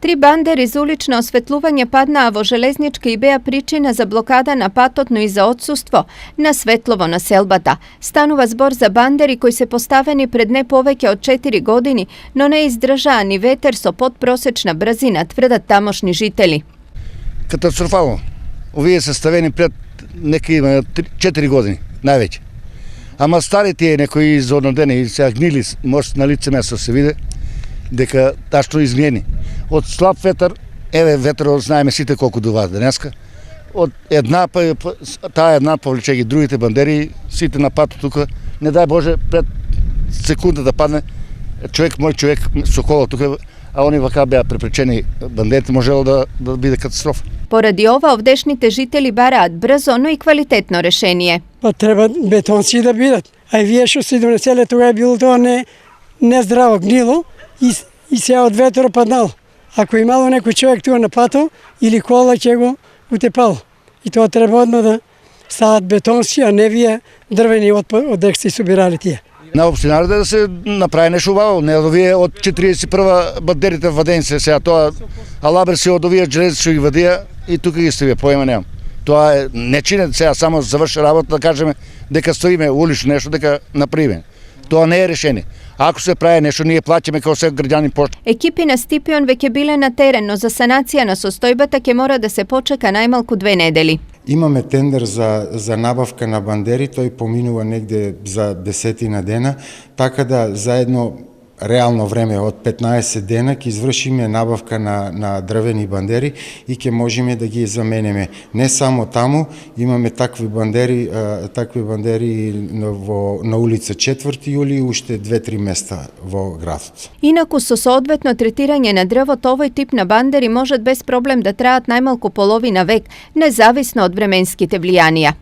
3 бандери за улично осветлување паднаа во железничка и беа причина за блокада на патот, но и за отсуство на светло во населбата. Станува збор за бандери кои се поставени пред не повеќе од 4 години, но не издржаа ни ветер со подпросечна брзина, тврдат тамошни жители. Катастрофално. Овие се ставени пред неки 4 години, највеќе. Ама старите некои изоднодени и се гнили, може на лице место се види дека ташто измени. Од слаб ветер, еве ветерот знаеме сите колку дува денеска. Од таа една повлече ги другите бандери, сите на патот тука, не дај Боже пред секунда да падне мој човек со кола тука, а они вака беа препречени бандерите, можело да биде катастрофа. Поради ова овдешните жители бараат брзо, но и квалитетно решение. Па треба бетонски да бидат. А и вие што се донеселе, тога е било тоа не здраво гнило и се од ветер паднало. Ако имало некој човек тука на пато или кола, ќе го утепало. И тоа треба одно да стават бетонски, а не вие дрвени од дека сте собирали тие. На општината да се направи нешто убаво, не од овие од 41 бандерите вадени се сега тоа, а лабер се од овие железници што ги вадија и тука ги ставија, поема немам. Тоа е не чинет сега само заврши работа да кажеме дека стоиме улично нешто дека направиме. Тоа не е решение. Ако се прави нешто, ние плаќаме како се граѓани пошта. Екипи на Стипион веќе биле на терен, но за санација на состојбата ќе мора да се почека најмалку 2 недели. Имаме тендер за набавка на бандери, тој поминува негде за 10 дена, така да заедно реално време од 15 дена ќе извршиме набавка на дрвени бандери и ќе можеме да ги заменеме. Не само таму, имаме такви бандери на улица 4 јули и уште 2-3 места во градот. Инаку со соодветно третирање на дрвот, овој тип на бандери можат без проблем да траат најмалку половина век, независно од временските влијанија.